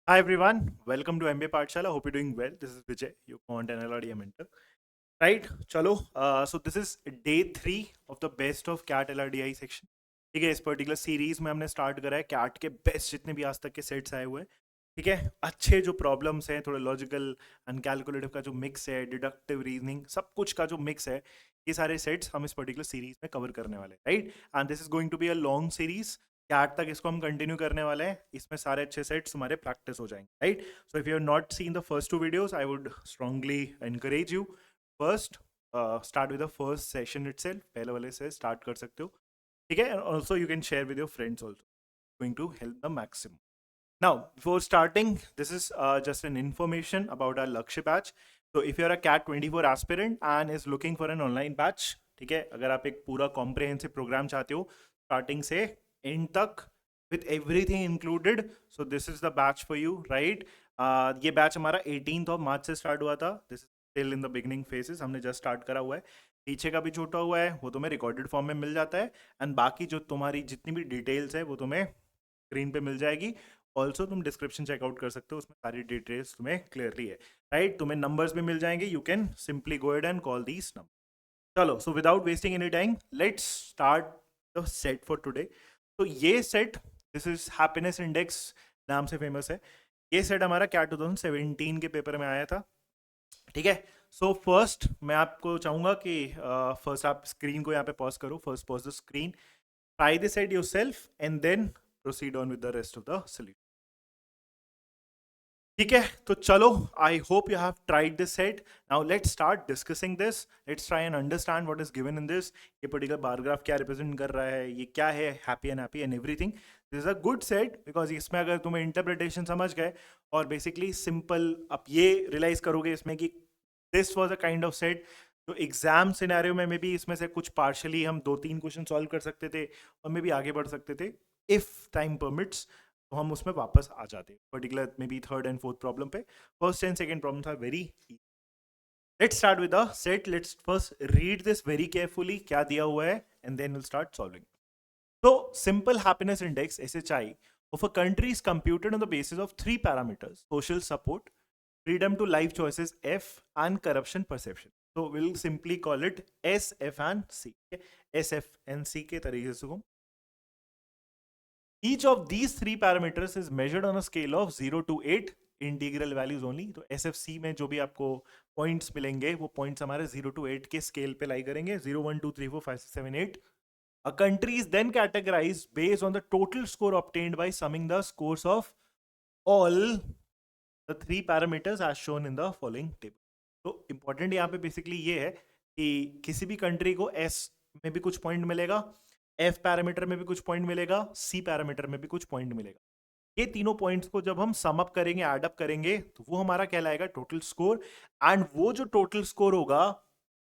Hi everyone, welcome to MBA Pathshala. Hope you're doing well. This is Vijay, your content and LRD mentor. Right, चलो. So this is day 3 of the best of CAT LRDI section. ठीक है, इस particular series में हमने start करा है cat के best जितने भी आज तक के सेट्स आए हुए हैं. ठीक है, अच्छे जो प्रॉब्लम्स हैं, थोड़े लॉजिकल एंड कैलकुलेटिव का जो मिक्स है, डिडक्टिव रीजनिंग, सब कुछ का जो मिक्स है, ये सारे सेट्स हम इस पर्टिकुलर सीरीज में कवर करने वाले हैं. Right, and this is going to be a long series. CAT तक इसको हम कंटिन्यू करने वाले हैं. इसमें सारे अच्छे सेट्स हमारे प्रैक्टिस हो जाएंगे. Right, so if you have not seen the first 2 videos, I would strongly encourage you first start with the first session itself. पहले वाले से स्टार्ट कर सकते हो. ठीक है, also you can share with your friends also. Going to help the maximum. Now, before starting, this is just an information about our Lakshya batch. So, if you're a CAT 24 aspirant and is looking for an online batch, ठीक है, अगर आप एक पूरा comprehensive programme चाहते हो starting से and तक with everything included, so this is the batch for you. Right, ये बैच हमारा 18 मार्च से स्टार्ट हुआ था. This is still in the beginning phases. हमने जस्ट स्टार्ट करा हुआ है. पीछे का भी छोटा हुआ है, वो तुम्हें रिकॉर्डेड फॉर्म में मिल जाता है. एंड बाकी जो तुम्हारी जितनी भी डिटेल्स है वो तुम्हें स्क्रीन पे मिल जाएगी. ऑल्सो तुम डिस्क्रिप्शन चेकआउट कर सकते हो, उसमें सारी डिटेल्स तुम्हें क्लियरली है. राइट, तुम्हें नंबर्स भी मिल जाएंगे. You can simply go ahead and call these number. चलो, so without wasting any time let's start the set for today. तो ये set, this is happiness index नाम से फेमस है. ये सेट हमारा क्या 2017 के पेपर में आया था. ठीक है, सो फर्स्ट मैं आपको चाहूंगा कि फर्स्ट आप स्क्रीन को यहाँ पे पॉज करो. First pause the screen, try this set yourself and then proceed on with the rest of the solution. ठीक है, तो चलो, I hope you have tried this set. Now let's start discussing this. Let's try and understand what is given in this. ये particular bar graph क्या represent कर रहा है, ये क्या है, happy and everything. This is a good set because इसमें अगर तुम्हें इंटरप्रिटेशन समझ गए और बेसिकली सिंपल आप ये रियलाइज करोगे इसमें कि this was a kind of set तो एग्जाम सिनेरियो में मे बी इसमें से कुछ पार्शली हम 2-3 क्वेश्चन सॉल्व कर सकते थे और मे बी आगे बढ़ सकते थे इफ टाइम परमिट्स. तो हम उसमें वापस आ जाते particular may be third and fourth problem पे. फर्स्ट एंड सेकंड प्रॉब्लम था very. Let's start with the set. Let's first read this very carefully क्या दिया हुआ है and then will start solving. So, simple happiness index SHI of a country is computed on the basis of 3 parameters: social support, freedom to life choices F, and corruption perception. So, we'll simply call it S, F, and C. S, F, and C के तरीके से हम. Each of these 3 parameters is measured on a scale of 0 to 8 integral values only. तो SFC में जो भी आपको points मिलेंगे वो पॉइंट्स हमारे 0 to 8 के स्केल पे लाई करेंगे. 0, 1, 2, 3, 4, 5, 6, 7, 8. A country is then categorized based on the total score obtained by summing the scores of all the 3 parameters as shown in the following table. तो इंपॉर्टेंट यहाँ पे बेसिकली ये है कि किसी भी कंट्री को S में भी कुछ पॉइंट मिलेगा, F पैरामीटर में भी कुछ पॉइंट मिलेगा, C पैरामीटर में भी कुछ पॉइंट मिलेगा. ये तीनों पॉइंट्स को जब हम सम अप करेंगे, ऐड अप करेंगे, तो वो हमारा कहलाएगा टोटल स्कोर. एंड वो जो टोटल स्कोर होगा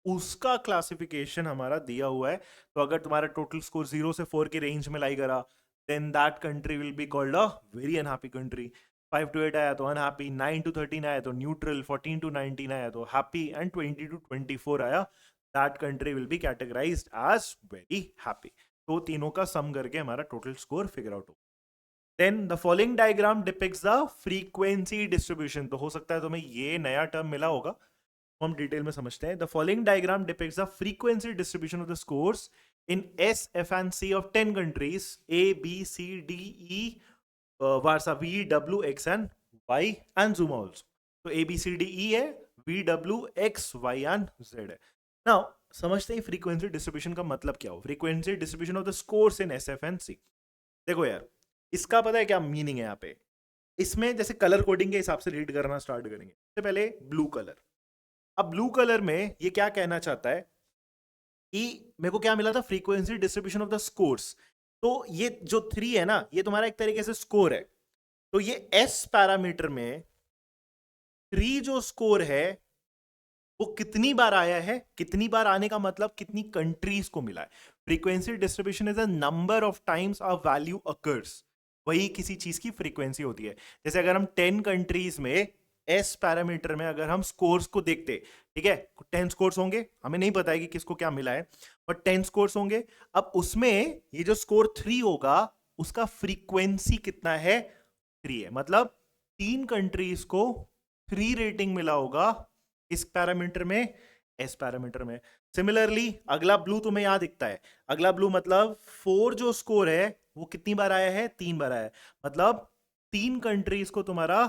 उसका क्लासिफिकेशन हमारा दिया हुआ है. तो अगर तुम्हारा टोटल स्कोर 0 से 4 के रेंज में लाई करा, then that country will be called a very unhappy country. 5 to 8 आया तो अनहैप्पी, 9 to 13 आया तो न्यूट्रल, 14 to 19 आया तो हैप्पी, एंड 20 to 24 आया, that country will be categorized as very happy. तो तीनों का सम करके हमारा टोटल स्कोर फिगर आउट हो. Then the following diagram depicts the frequency distribution. तो हो सकता है तुम्हें ये नया टर्म मिला होगा, हम डिटेल में समझते हैं. The following diagram depicts the frequency distribution of the scores in S, F, and C of 10 countries A, B, C, D, E, Varsa, V, W, X, and Y, and Zuma also. तो A, B, C, D, E है, V, W, X, Y, and Z है. Now समझते हैं frequency distribution का मतलब क्या हो. Frequency distribution of the scores in S, F, and C. देखो यार, इसका पता है क्या मीनिंग है यहाँ पे. इसमें जैसे कलर कोडिंग के हिसाब से रीड करना स्टार्ट करेंगे. सबसे पहले ब्लू कलर. अब ब्लू कलर में ये क्या कहना चाहता है कि मेरे को क्या मिला था, frequency distribution of the scores. तो ये जो 3 है ना, ये तुम्हारा एक तरीके से स्कोर है. तो ये एस पैरामीटर में 3 जो स्कोर है वो कितनी बार आया है, कितनी बार आने का मतलब कितनी कंट्रीज को मिला है. Frequency distribution is a number of times a value occurs. वही किसी चीज की फ्रीक्वेंसी होती है. जैसे अगर हम 10 कंट्रीज में एस पैरामीटर में अगर हम स्कोर्स को देखते, ठीक है, 10 स्कोर्स होंगे, हमें नहीं पता है कि किसको क्या मिला है, बट 10 स्कोर्स होंगे. अब उसमें ये जो स्कोर 3 होगा उसका फ्रीक्वेंसी कितना है, 3 है. मतलब 3 कंट्रीज को 3 रेटिंग मिला होगा इस पैरामीटर में, एस पैरामीटर में। सिमिलरली अगला ब्लू तुम्हें यहां दिखता है, अगला ब्लू मतलब 4 जो स्कोर है वो कितनी बार आया है, 3 बार आया है, मतलब 3 कंट्रीज को तुम्हारा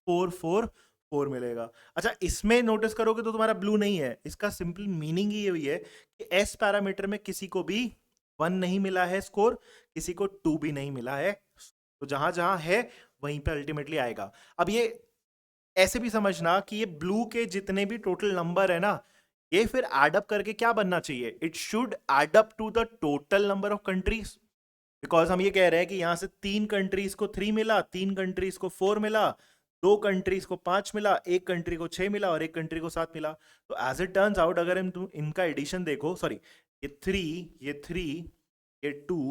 4 मिलेगा। अच्छा, इसमें नोटिस करोगे तो तुम्हारा ब्लू नहीं है, इसका सिंपल मीनिंग ही यही है कि एस पैरामीटर में किसी को भी 1 नहीं मिला है स्कोर, किसी को 2 भी नहीं मिला है, तो जहां जहां है वहीं पे अल्टीमेटली आएगा। अब ये ऐसे भी समझना कि ये ब्लू के जितने भी टोटल नंबर है ना, ये फिर एड अप करके क्या बनना चाहिए, it should add up to the total number of countries. Because हम ये कह रहे हैं कि यहां से 3 कंट्रीज को 3 मिला, 3 कंट्रीज को 4 मिला, 2 कंट्रीज को 5 मिला, 1 कंट्री को 6 मिला और 1 कंट्री को 7 मिला। तो एज इट टर्न्स आउट अगर हम इनका एडिशन देखो, सॉरी ये 3 ये 2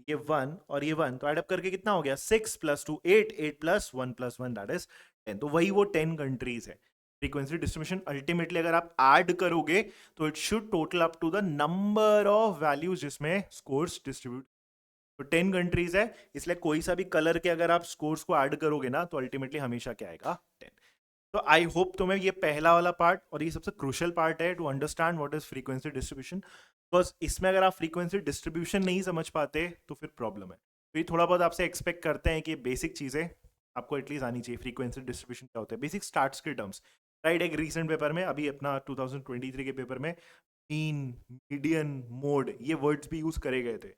ये 1 और ये 1, तो एड अप करके कितना हो गया, 6 + 2 8, 8 + 1 + 1 दैट इज 10। तो वही वो 10 कंट्रीज है। फ्रीक्वेंसी डिस्ट्रीब्यूशन अल्टीमेटली अगर आप ऐड करोगे तो it should total up to the number of values जिसमें स्कोर्स डिस्ट्रीब्यूट। तो 10 कंट्रीज है, इसलिए कोई सा भी कलर के अगर आप स्कोर्स को ऐड करोगे ना तो अल्टीमेटली हमेशा क्या आएगा, 10। तो आई होप तुम्हें ये पहला वाला पार्ट और ये सबसे क्रूशियल पार्ट है to understand what is frequency distribution. Because इसमें अगर आप फ्रीक्वेंसी डिस्ट्रीब्यूशन नहीं समझ पाते तो फिर प्रॉब्लम है। तो ये थोड़ा बहुत आपसे एक्सपेक्ट करते हैं कि बेसिक चीजें आपको एटलीस्ट आनी चाहिए। फ्रीक्वेंसी डिस्ट्रीब्यूशन क्या होता है, बेसिक स्टार्ट्स के टर्म्स, राइट। एक रिसेंट पेपर में, अभी अपना 2023 के पेपर में मीन, मीडियन, मोड, ये वर्ड्स भी यूज करे गए थे।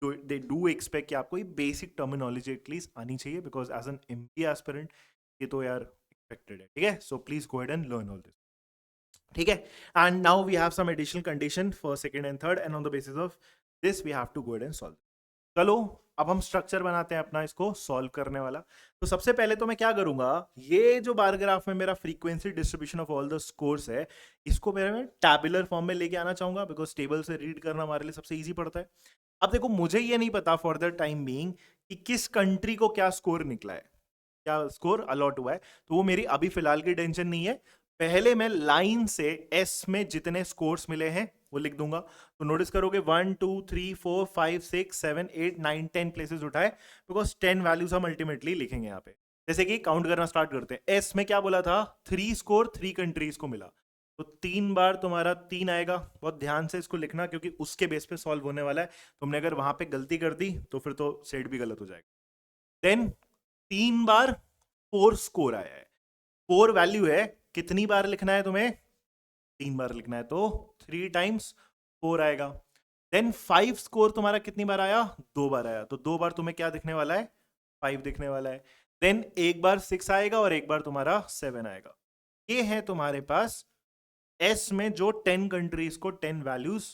तो दे डू एक्सपेक्ट कि आपको ये बेसिक टर्मिनोलॉजी एटलीस्ट आनी चाहिए, because as an MBA aspirant ये तो यार एक्सपेक्टेड है, ठीक है। So please go ahead and learn all this, ठीक है। And now we have some additional condition for second and third, and on the basis of this we have to go ahead and solve. चलो अब हम structure बनाते हैं अपना इसको solve करने वाला। तो सबसे पहले तो मैं क्या करूंगा, ये जो बार ग्राफ में मेरा frequency distribution of all the scores है, इसको मैं टैबुलर फॉर्म में लेके आना चाहूंगा, बिकॉज टेबल से रीड करना हमारे लिए सबसे इजी पड़ता है। अब देखो, मुझे ये नहीं पता फॉर द टाइम बीइंग कि किस कंट्री को क्या स्कोर निकला है, क्या स्कोर अलॉट हुआ है, तो वो मेरी अभी फिलहाल की टेंशन नहीं है। पहले मैं लाइन से एस में जितने स्कोर्स मिले हैं वो लिख दूंगा। तो नोटिस करोगे 1 2 3 4 5 6 7 8 9 10 प्लेसेस उठाए, बिकॉज 10 वैल्यूज हम अल्टीमेटली लिखेंगे यहाँ पे। जैसे कि काउंट करना स्टार्ट करते हैं। एस में क्या बोला था, 3 स्कोर 3 कंट्रीज को मिला, तो 3 बार तुम्हारा 3 आएगा। बहुत ध्यान से इसको लिखना क्योंकि उसके बेस पे सॉल्व होने वाला है। तुमने अगर वहां पे गलती कर दी तो फिर तो सेट भी गलत हो जाएगा। देन 3 बार 4 स्कोर आया है, 4 वैल्यू है, कितनी बार लिखना है तुम्हें, 3 बार लिखना है, तो 3 टाइम्स 4 आएगा। देन 5 स्कोर तुम्हारा कितनी बार आया, 2 बार आया, तो 2 बार तुम्हें क्या दिखने वाला है, 5 दिखने वाला है। देन एक बार 6 आएगा और एक बार तुम्हारा 7 आएगा। ये है तुम्हारे पास एस में जो 10 कंट्रीज को 10 वैल्यूज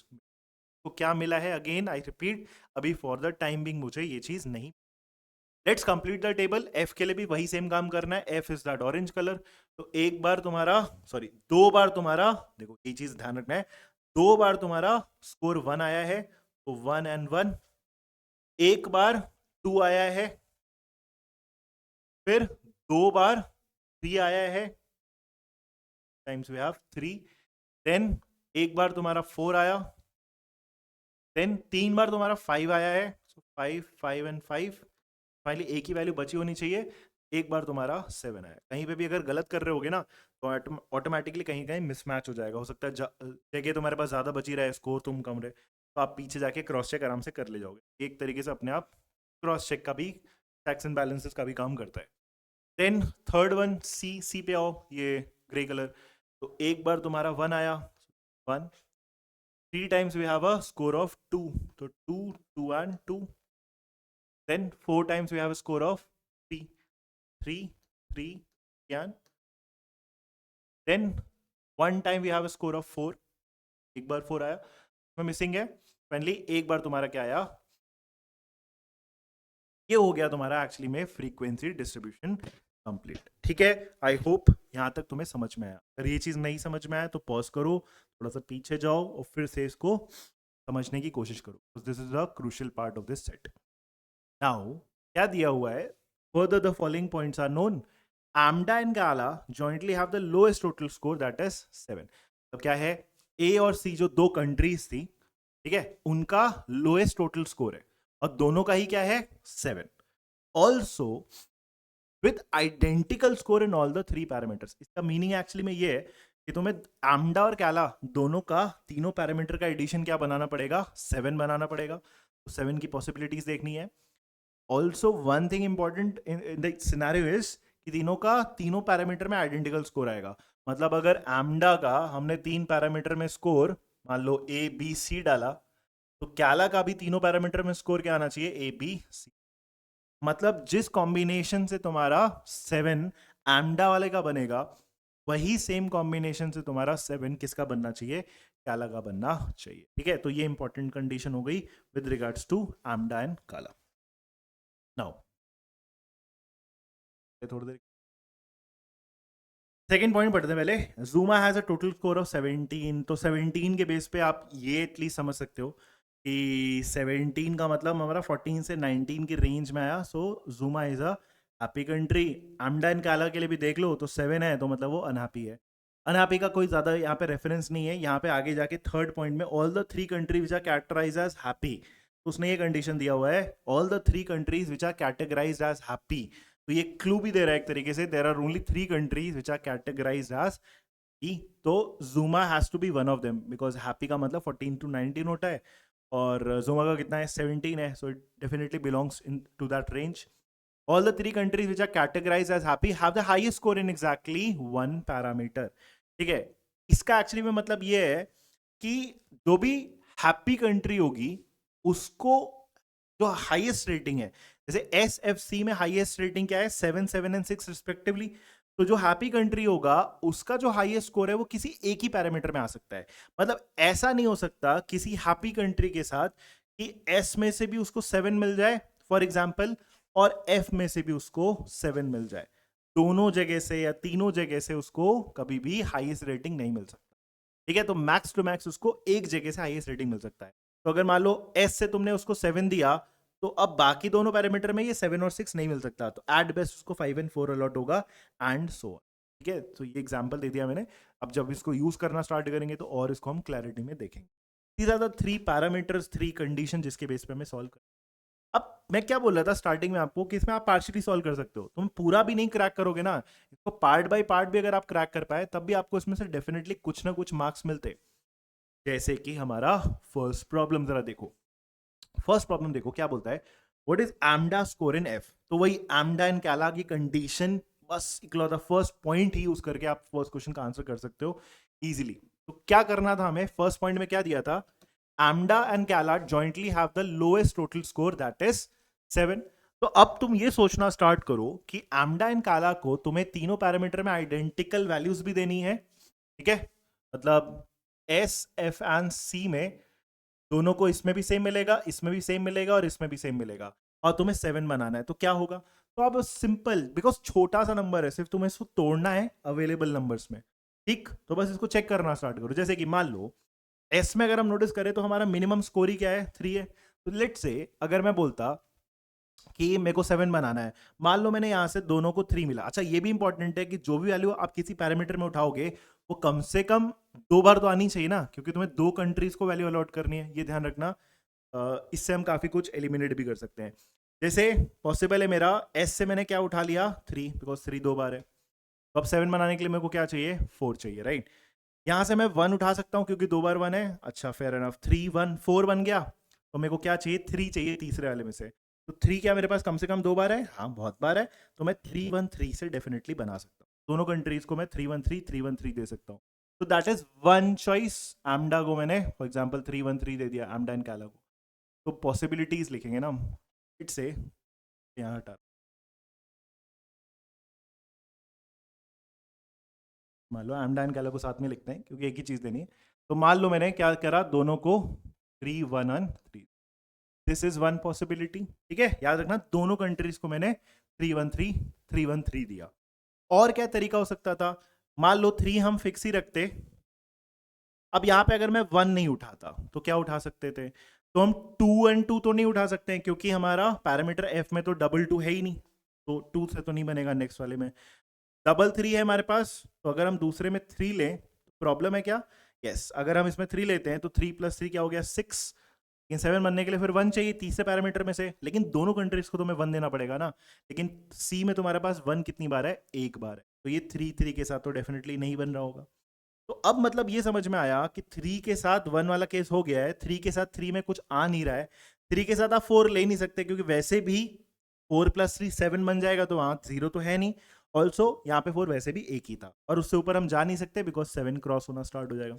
को क्या मिला है। अगेन आई रिपीट, अभी फॉर द टाइम बिंग मुझे ये चीज नहीं। Let's complete the table. F के लिए भी वही सेम काम करना है, F is that orange colour. तो एक बार तुम्हारा, सॉरी 2 बार तुम्हारा, देखो ये चीज ध्यान रखना है, 2 बार तुम्हारा स्कोर 1 आया है, तो 1 and 1। एक बार 2 आया है, फिर 2 बार 3 आया है, टाइम्स वी हैव 3। देन एक बार तुम्हारा 4 आया, देन 3 बार तुम्हारा 5 आया है, सो 5 5 and 5। फाइनली एक ही वैल्यू बची होनी चाहिए, एक बार तुम्हारा 7 आया। कहीं पे भी अगर गलत कर रहे होगे ना तो ऑटोमेटिकली कहीं कहीं मिसमैच हो जाएगा। हो सकता है जगह तुम्हारे पास ज़्यादा बची रहे, स्कोर तुम कम रहे, तो आप पीछे जाके क्रॉस चेक आराम से कर ले जाओगे। एक तरीके से अपने आप क्रॉस चेक का भी, चेक्स एंड बैलेंसेस का भी काम करता है। देन थर्ड वन, सी पे आओ, ये ग्रे कलर। तो एक बार तुम्हारा 1 आया, 1। 3 times we have a score of 2, तो 2 2 and 2। Then 4 times we have a score of 3, 3 3 and then 1 time we have a score of 4। एक बार 4 आया, मैं मिसिंग है। फाइनली एक बार तुम्हारा क्या आया, ये हो गया तुम्हारा एक्चुअली में फ्रीक्वेंसी डिस्ट्रीब्यूशन कंप्लीट। ठीक है, आई होप यहां तक तुम्हें समझ में आया। अगर ये चीज नहीं समझ में आया तो पॉज करो, थोड़ा सा पीछे जाओ और फिर से इसको समझने की कोशिश करो। This is the crucial part of this set. Now क्या दिया हुआ है, further the following points are known, AMDA and GALA jointly have the lowest total score, that is 7। तो क्या है, A और C जो 2 कंट्रीज थी, ठीक है, उनका लोएस्ट टोटल स्कोर है और दोनों का ही क्या है, 7। Also with identical score in all the 3 parameters. इसका मीनिंग एक्चुअली में ये है कि तुम्हें आमडा और कैला दोनों का, तीनों पैरामीटर का एडिशन क्या बनाना पड़ेगा, 7 बनाना पड़ेगा। तो 7 की पॉसिबिलिटीज देखनी है। Also one thing important in the scenario is कि तीनों पैरामीटर में आइडेंटिकल स्कोर आएगा। मतलब अगर आमडा का हमने 3 पैरामीटर में स्कोर मान लो ए बी सी डाला, तो कैला का भी तीनों पैरामीटर में स्कोर क्या आना चाहिए, ए बी सी। मतलब जिस कॉम्बिनेशन से तुम्हारा 7 आमडा वाले का बनेगा, वही सेम कॉम्बिनेशन से तुम्हारा 7 किसका बनना चाहिए, कैला का बनना चाहिए। ठीक है, तो ये इंपॉर्टेंट कंडीशन हो गई with regards to Amda and Kaila. Now थोड़ी देर सेकेंड पॉइंट पढ़ते हैं पहले। Zuma has a total score of 17। तो 17 के बेस पे आप ये एटलीस्ट समझ सकते हो कि 17 का मतलब हमारा 14 से 19 की रेंज में आया। So Zuma is a happy country. Amda and Kaila के लिए भी देख लो, तो 7 है तो मतलब वो अनहैप्पी है। अनहैप्पी का कोई ज्यादा यहाँ पे रेफरेंस नहीं है। यहाँ पे आगे जाके थर्ड पॉइंट में all the 3 country which are characterized as happy, तो उसने ये कंडीशन दिया हुआ है all the 3 countries which are categorized as happy. तो ये क्लू भी दे रहा है एक तरीके से, there are only 3 countries which are categorized as E. तो Zuma has to be one of them, because happy का मतलब 14 to 19 होता है और Zuma का कितना है, 17 है। So it definitely belongs into that range. All the 3 countries which are categorized as happy have the highest score in exactly 1 parameter। ठीक है, इसका एक्चुअली में मतलब ये है कि जो भी हैप्पी कंट्री होगी उसको जो हाईएस्ट रेटिंग है, जैसे SFC में हाईएस्ट रेटिंग क्या है, 7, 7 एंड 6 रिस्पेक्टिवली। तो जो हैप्पी कंट्री होगा उसका जो हाईएस्ट स्कोर है वो किसी एक ही पैरामीटर में आ सकता है। मतलब ऐसा नहीं हो सकता किसी हैप्पी कंट्री के साथ कि S में से भी उसको 7 मिल जाए फॉर एग्जाम्पल, और F में से भी उसको 7 मिल जाए। दोनों जगह से या तीनों जगह से उसको कभी भी हाईएस्ट रेटिंग नहीं मिल सकता। ठीक है, तो मैक्स टू मैक्स उसको एक जगह से हाईएस्ट रेटिंग मिल सकता है। तो अगर मान लो S से तुमने उसको 7 दिया, तो अब बाकी दोनों पैरामीटर में ये 7 और 6 नहीं मिल सकता, तो एट बेस्ट उसको 5 एंड 4 अलॉट होगा एंड सो। ठीक है, तो ये एग्जांपल दे दिया मैंने। अब जब इसको यूज करना स्टार्ट करेंगे तो और इसको हम क्लैरिटी में देखेंगे। These are the 3 parameters, 3 condition जिसके बेस पे हमें सॉल्व कर। अब मैं क्या बोल रहा था स्टार्टिंग में आपको कि इसमें आप पार्शियली सॉल्व कर सकते हो, तुम पूरा भी नहीं क्रैक करोगे ना, इसको पार्ट बाय पार्ट भी अगर आप क्रैक कर पाए तब भी आपको इसमें से डेफिनेटली कुछ ना कुछ मार्क्स मिलते। जैसे कि हमारा फर्स्ट प्रॉब्लम जरा देखो। फर्स्ट प्रॉब्लम देखो क्या बोलता है, what is Amda score in F. तो वही आमडा एंड कैला की कंडीशन, बस इकलौता फर्स्ट पॉइंट ही यूज करके आप फर्स्ट क्वेश्चन का आंसर कर सकते हो इजीली। तो क्या करना था हमें, फर्स्ट पॉइंट में क्या दिया था, Amda and Kaila jointly have the lowest total score that is 7। तो अब तुम ये सोचना स्टार्ट करो कि आमडा एंड कैला को तुम्हें तीनों पैरामीटर में आइडेंटिकल वैल्यूज भी देनी है। ठीक है, मतलब S, F एंड C में दोनों को इसमें भी सेम मिलेगा, इसमें भी सेम मिलेगा और इसमें भी सेम मिलेगा, और तुम्हें 7 बनाना है। तो क्या होगा, तो अब सिंपल, बिकॉज छोटा सा नंबर है, सिर्फ तुम्हें इसको तोड़ना है अवेलेबल नंबर्स में। ठीक, तो बस इसको चेक करना स्टार्ट करो। जैसे कि मान लो एस में अगर हम नोटिस करें तो हमारा मिनिमम स्कोर ही क्या है, 3 है। तो लेट से अगर मैं बोलता कि मेरे को 7 बनाना है, मान लो मैंने यहां से दोनों को 3 मिला। अच्छा, ये भी इंपॉर्टेंट है कि जो भी वैल्यू आप किसी पैरामीटर में उठाओगे वो कम से कम 2 बार तो आनी चाहिए ना, क्योंकि तुम्हें 2 कंट्रीज को वैल्यू अलॉट करनी है, ये ध्यान रखना। इससे हम काफी कुछ एलिमिनेट भी कर सकते हैं। जैसे पॉसिबल है मेरा एस से मैंने क्या उठा लिया, 3, बिकॉज 3 2 बार है। तो अब 7 बनाने के लिए मेरे को क्या चाहिए, 4 चाहिए, राइट। यहां से मैं 1 उठा सकता हूं क्योंकि 2 बार 1 है। अच्छा, फेयर एनफ, 3 1 4 बन गया। तो मेरे को क्या चाहिए, 3 चाहिए तीसरे वाले में से। तो 3 क्या मेरे पास कम से कम 2 बार है, हाँ बहुत बार है। तो मैं 3 1 3 से डेफिनेटली बना सकता हूँ। दोनों कंट्रीज को मैं 3 1 3 3 1 3 दे सकता हूँ। तो दैट इज वन चॉइस। आमडा को मैंने फॉर एग्जाम्पल 3 1 3 दे दिया, आमडा एंड कैला को। तो पॉसिबिलिटीज लिखेंगे ना हम, इट से यहाँ हटा, मान लो आमडा एंड कैला को साथ में लिखते हैं क्योंकि एक ही चीज देनी है। तो मान लो मैंने क्या करा, दोनों को 3 1 1 3, दिस इज वन पॉसिबिलिटी। ठीक है, याद रखना दोनों कंट्रीज को मैंने 3 1 3 3 1 3 दिया। और क्या तरीका हो सकता था, मान लो 3 हम फिक्स ही रखते। अब यहां पे अगर मैं 1 नहीं उठाता तो क्या उठा सकते थे, तो हम 2 एंड 2 तो नहीं उठा सकते हैं क्योंकि हमारा पैरामीटर एफ में तो डबल 2 है ही नहीं, तो 2 से तो नहीं बनेगा। नेक्स्ट वाले में डबल 3 है हमारे पास, तो अगर हम दूसरे में 3 लें तो प्रॉब्लम है क्या, यस अगर हम इसमें 3 लेते हैं तो 3 + 3 क्या हो गया, 6। लेकिन 7 बनने के लिए फिर 1 चाहिए तीसरे पैरामीटर में से, लेकिन दोनों कंट्रीज को तुम्हें 1 देना पड़ेगा ना। लेकिन सी में तुम्हारे पास 1 कितनी बार है, एक बार है, तो ये 3 के साथ तो डेफिनेटली नहीं बन रहा होगा। तो अब मतलब ये समझ में आया कि 3 के साथ 1 वाला केस हो गया है, 3 के साथ 3 में कुछ आ नहीं रहा है, 3 के साथ आप 4 ले नहीं सकते क्योंकि वैसे भी 4 + 3 7 बन जाएगा, तो वहां 0 तो है नहीं। ऑल्सो यहाँ पे 4 वैसे भी एक ही था और उससे ऊपर हम जा नहीं सकते बिकॉज 7 क्रॉस होना स्टार्ट हो जाएगा।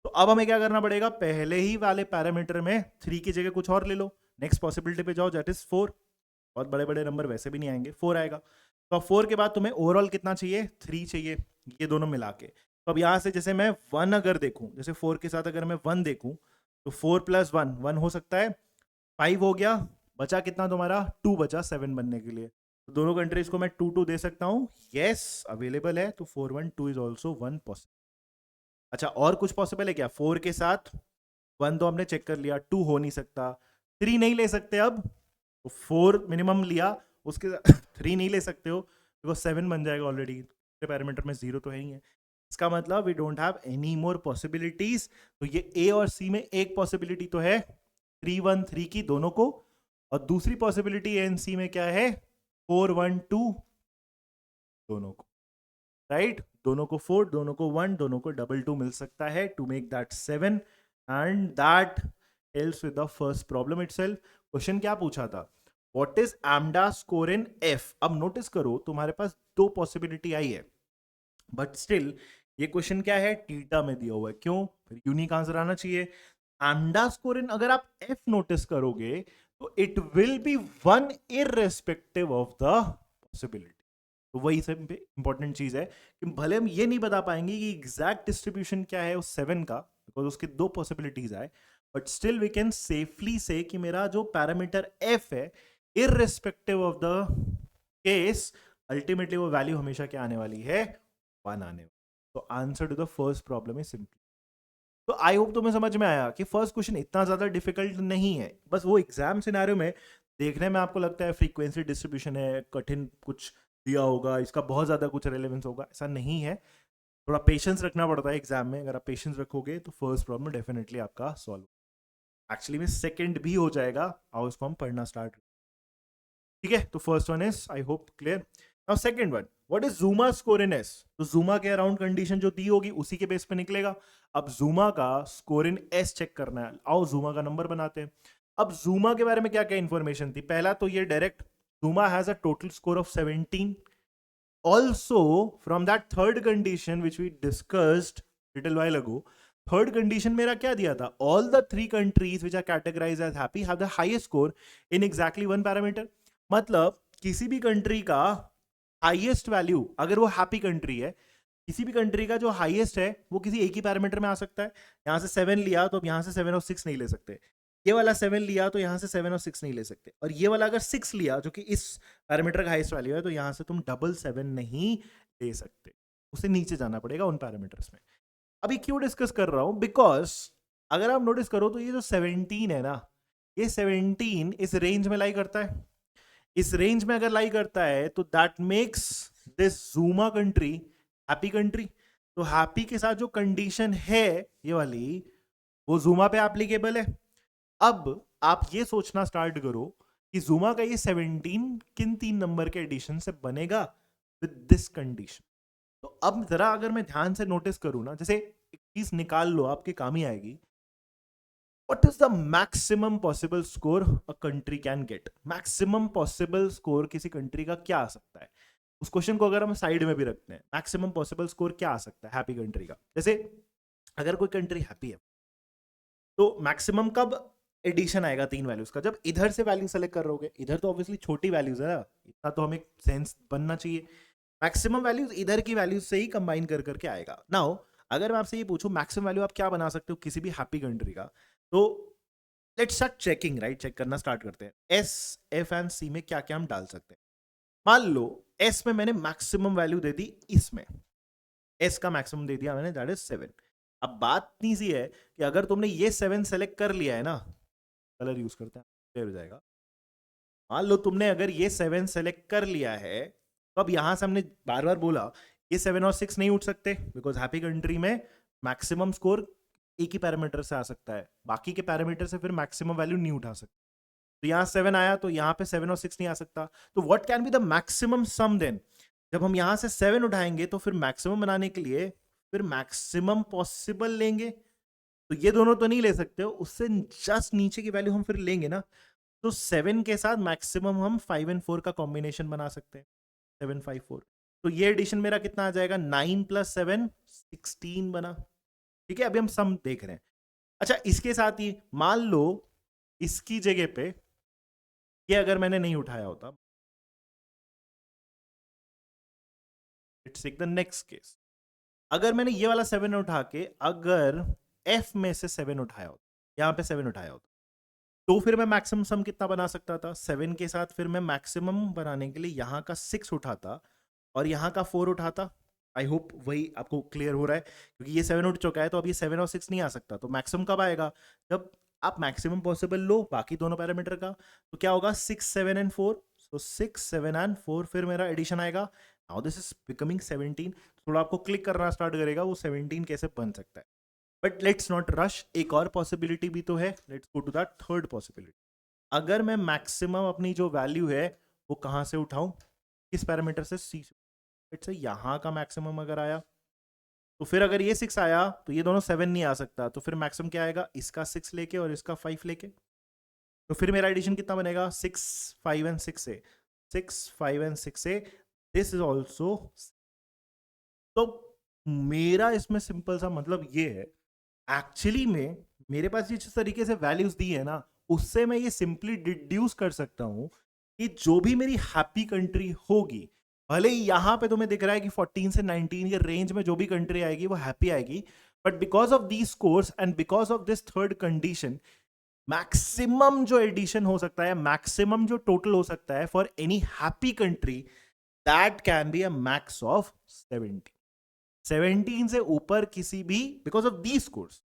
तो अब हमें क्या करना पड़ेगा, पहले ही वाले पैरामीटर में 3 की जगह कुछ और ले लो, नेक्स्ट पॉसिबिलिटी पे जाओ, दैट इज 4। बहुत बड़े बड़े नंबर वैसे भी नहीं आएंगे, 4 आएगा। तो अब 4 के बाद तुम्हें ओवरऑल कितना चाहिए, 3 चाहिए, ये दोनों मिला के। तो अब यहाँ से जैसे मैं 1 अगर देखूं, जैसे 4 के साथ अगर मैं 1 देखूं, तो 4 + 1 1 हो सकता है, 5 हो गया, बचा कितना तुम्हारा, 2 बचा 7 बनने के लिए। तो दोनों कंट्रीज को मैं 2 2 दे सकता हूँ, यस अवेलेबल है। तो 4 1 2 इज ऑल्सो 1 पॉसिबल। अच्छा और कुछ पॉसिबल है क्या, 4 के साथ 1 तो हमने चेक कर लिया, 2 हो नहीं सकता, 3 नहीं ले सकते, अब तो 4 मिनिमम लिया, उसके 3 नहीं ले सकते हो बिकॉज 7 बन जाएगा ऑलरेडी, पैरामीटर में 0 तो है ही है। इसका मतलब we don't have any more possibilities. तो ये ए और सी में एक पॉसिबिलिटी तो है 3 1 3 की दोनों को, और दूसरी पॉसिबिलिटी ए एंड सी में क्या है, 4 1 2 दोनों को, राइट दोनों को 4, दोनों को 1, दोनों को 2 2 मिल सकता है to make that 7, and that helps with the first problem itself. Question क्या पूछा था, what is Amda score in F. अब नोटिस करो तुम्हारे पास 2 पॉसिबिलिटी आई है, बट स्टिल ये क्वेश्चन क्या है, थीटा में दिया हुआ है, क्यों, फिर यूनिक आंसर आना चाहिए। एमडा स्कोर इन अगर आप एफ नोटिस करोगे तो it will be 1 irrespective of the possibility. तो वही सब इंपॉर्टेंट चीज है कि भले हम ये नहीं बता पाएंगे कि एग्जैक्ट डिस्ट्रीब्यूशन क्या है उस 7 का, बिकॉज उसके 2 पॉसिबिलिटीज आए, but still we can safely say कि मेरा जो पैरामीटर एफ है, irrespective of the case, ultimately वो वैल्यू हमेशा क्या आने वाली है, 1 आने वाली। तो answer to the first problem is simple. तो आई होप तुम्हें समझ में आया कि फर्स्ट क्वेश्चन इतना ज्यादा डिफिकल्ट नहीं है, बस वो एग्जाम सिनेरियो में देखने में आपको लगता है फ्रीक्वेंसी डिस्ट्रीब्यूशन है, कठिन कुछ दिया होगा, इसका बहुत ज्यादा कुछ रेलेवेंस होगा, ऐसा नहीं है। थोड़ा पेशेंस रखना पड़ता है एग्जाम में, अगर आप पेशेंस रखोगे तो फर्स्ट प्रॉब्लम डेफिनेटली आपका सॉल्व, एक्चुअली में सेकंड भी हो जाएगा, आओ इसको हम पढ़ना स्टार्ट। ठीक है, तो first one is I hope clear. Now second one, what is Zuma score in S. तो ज़ूमा के अराउंड कंडीशन जो दी होगी उसी के बेस पे निकलेगा। अब ज़ूमा का स्कोर इन एस चेक करना है, आओ ज़ूमा का नंबर बनाते हैं। अब ज़ूमा के बारे में क्या क्या इंफॉर्मेशन थी, पहला तो ये direct Zuma has a total score of 17। also from that third condition which we discussed little while ago, third condition मेरा क्या दिया था, all the 3 countries which are categorized as happy have the highest score in exactly one parameter। मतलब किसी भी country का highest value अगर वो हैप्पी कंट्री है, किसी भी कंट्री का जो हाईएस्ट है वो किसी एक ही पैरामीटर में आ सकता है। यहां से 7 लिया तो अब यहां से 7 और 6 नहीं ले सकते, ये वाला 7 लिया तो यहां से 7 और 6 नहीं ले सकते, और ये वाला अगर 6 लिया जो कि इस पैरामीटर का हाईएस्ट वैल्यू है, तो यहां से तुम 7 नहीं ले सकते, उसे नीचे जाना पड़ेगा उन पैरामीटर्स में। अभी क्यों डिस्कस कर रहा हूं, बिकॉज अगर आप नोटिस करो तो ये जो 17 है ना, ये 17 इस रेंज में लाई करता है, इस रेंज में अगर लाई करता है तो that makes this Zuma country happy country. तो हैप्पी के साथ जो कंडीशन है ये वाली, वो ज़ूमा पे एप्लीकेबल है। अब आप ये सोचना स्टार्ट करो कि ज़ूमा का ये 17 किन 3 नंबर के एडिशन से बनेगा विद दिस कंडीशन। तो अब जरा अगर मैं ध्यान से नोटिस करूं ना, जैसे एक चीज निकाल लो आपके काम ही आएगी, what is the maximum possible score a country can get. Maximum possible score किसी कंट्री का क्या आ सकता है, उस क्वेश्चन को अगर हम साइड में भी रखते हैं, मैक्सिमम पॉसिबल स्कोर क्या आ सकता है हैप्पी कंट्री का। जैसे अगर कोई कंट्री हैप्पी है तो मैक्सिमम कब एडिशन आएगा 3 वैल्यूज का, जब इधर से वैल्यू सेलेक्ट कर रहोगे, इधर तो ऑब्वियसली छोटी वैल्यूज है ना, इतना तो हमें सेंस बनना चाहिए, मैक्सिमम वैल्यूज इधर की वैल्यूज से ही कंबाइन कर करके आएगा। नाउ अगर मैं आपसे ये पूछूं मैक्सिमम वैल्यू आप क्या बना सकते हो किसी भी हैप्पी कंट्री का, तो let's start checking, right, check करना स्टार्ट करते हैं। एस एफ एंड सी में क्या क्या हम डाल सकते हैं। मान लो एस में मैंने मैक्सिमम वैल्यू दे दी, इसमें एस का मैक्सिमम दे दिया मैंने, दैट इज 7। अब बात इतनी सी है कि अगर तुमने ये 7 सेलेक्ट कर लिया है ना, कलर यूज करते हैं क्लियर हो जाएगा, मान लो तुमने अगर ये 7 सेलेक्ट कर लिया है, तो अब यहां से हमने बार बार बोला ये 7 और 6 नहीं उठ सकते बिकॉज हैप्पी कंट्री में मैक्सिमम स्कोर एक ही पैरामीटर से आ सकता है, बाकी के पैरामीटर से फिर मैक्सिमम वैल्यू नहीं उठा सकते। तो यहाँ 7 आया तो यहाँ पे 7 और 6 नहीं आ सकता। तो what can be the maximum sum then? जब हम यहाँ से 7 उठाएंगे तो फिर मैक्सिमम बनाने के लिए फिर मैक्सिमम पॉसिबल लेंगे, तो ये दोनों तो नहीं ले सकते हो, उससे जस्ट नीचे की वैल्यू हम फिर लेंगे ना। तो 7 के साथ मैक्सिमम हम 5 एंड 4 का कॉम्बिनेशन बना सकते हैं, 7 5 4। तो ये एडिशन मेरा कितना आ जाएगा, 9 + 7 16 बना। ठीक है, अभी हम सम देख रहे हैं। अच्छा, इसके साथ ही मान लो इसकी जगह पे ये अगर मैंने नहीं उठाया होता, let's take the next case, अगर मैंने ये वाला 7 उठा के अगर एफ में से 7 उठाया होता, यहाँ पे 7 उठाया होता, तो फिर मैं मैक्सिमम सम कितना बना सकता था 7 के साथ? फिर मैं मैक्सिमम बनाने के लिए यहाँ का 6 उठाता और यहाँ का 4 उठाता। आई होप वही आपको क्लियर हो रहा है, क्योंकि ये 7 उठ चुका है तो अब ये 7 और 6 नहीं आ सकता। तो मैक्सिमम कब आएगा? जब आप मैक्सिमम पॉसिबल लो बाकी दोनों पैरामीटर का। तो क्या होगा, 6 7 एंड 4, सो 6 7 एंड 4 फिर मेरा एडिशन आएगा। Now this is becoming 17। थोड़ा आपको क्लिक करना स्टार्ट करेगा वो 17 कैसे बन सकता है। बट लेट्स नॉट रश, एक और पॉसिबिलिटी भी तो है। Let's go to that third possibility. अगर मैं मैक्सिमम अपनी जो वैल्यू है वो कहाँ से उठाऊं, किस पैरामीटर से? सी से। लेट्स से यहाँ का मैक्सिमम अगर आया तो फिर अगर ये 6 आया तो ये दोनों 7 नहीं आ सकता, तो फिर मैक्सिमम क्या आएगा, इसका 6 लेके और इसका 5 लेके। तो फिर मेरा एडिशन कितना बनेगा, 6 5 एंड 6 से, 6 5 एंड 6 से, दिस इज ऑल्सो। तो मेरा इसमें सिंपल सा मतलब ये है, एक्चुअली में मेरे पास ये जिस तरीके से वैल्यूज दी है ना, उससे मैं ये सिंपली डिड्यूस कर सकता हूं कि जो भी मेरी हैप्पी कंट्री होगी, भले ही यहां पे तुम्हें दिख रहा है कि 14 से 19 के रेंज में जो भी कंट्री आएगी वो हैप्पी आएगी, but because of the scores and because of this third condition, maximum जो एडिशन हो सकता है, मैक्सिमम जो टोटल हो सकता है for any happy country, that can be a max of 17। 17 से ऊपर किसी भी, बिकॉज ऑफ दी स्कोर्स,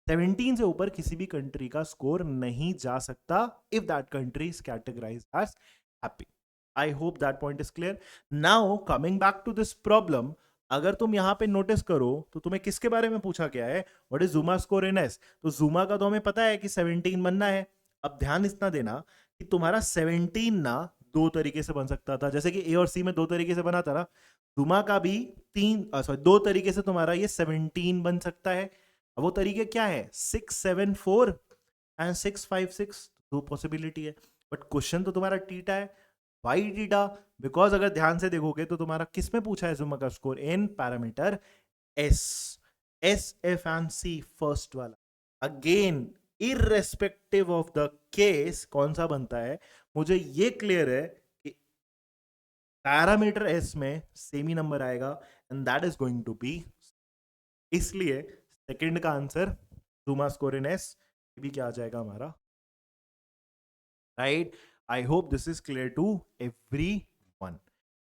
17 से ऊपर किसी भी कंट्री का स्कोर नहीं जा सकता if that country is categorized as happy. I hope that point is clear. Now coming back to this problem, अगर तुम यहां पे नोटिस करो तो तुम्हें किसके बारे में पूछा गया है, व्हाट इज जुमा स्कोर इन एस? तो जुमा का तो हमें पता है कि 17 बनना है। अब ध्यान इतना देना कि तुम्हारा 17 ना दो तरीके से बन सकता था, जैसे कि ए और सी में दो तरीके से बना था ना, जुमा का भी दो तरीके से तुम्हारा ये 17 बन सकता है। अब वो तरीके क्या है, 6 7 4 एंड 6 5 6, दो पॉसिबिलिटी है। बट क्वेश्चन तो तुम्हारा टीटा है। Y theta? बिकॉज अगर ध्यान से देखोगे तो तुम्हारा किस में पूछा है जुमा का score, in parameter S, S F and C first वाला। Again irrespective of the case कौन सा बनता है, मुझे ये क्लियर है कि पैरामीटर एस में सेमी नंबर आएगा and that is going to be, इसलिए सेकंड का answer Juma score in S भी क्या आ जाएगा हमारा, right. I hope this is clear to everyone.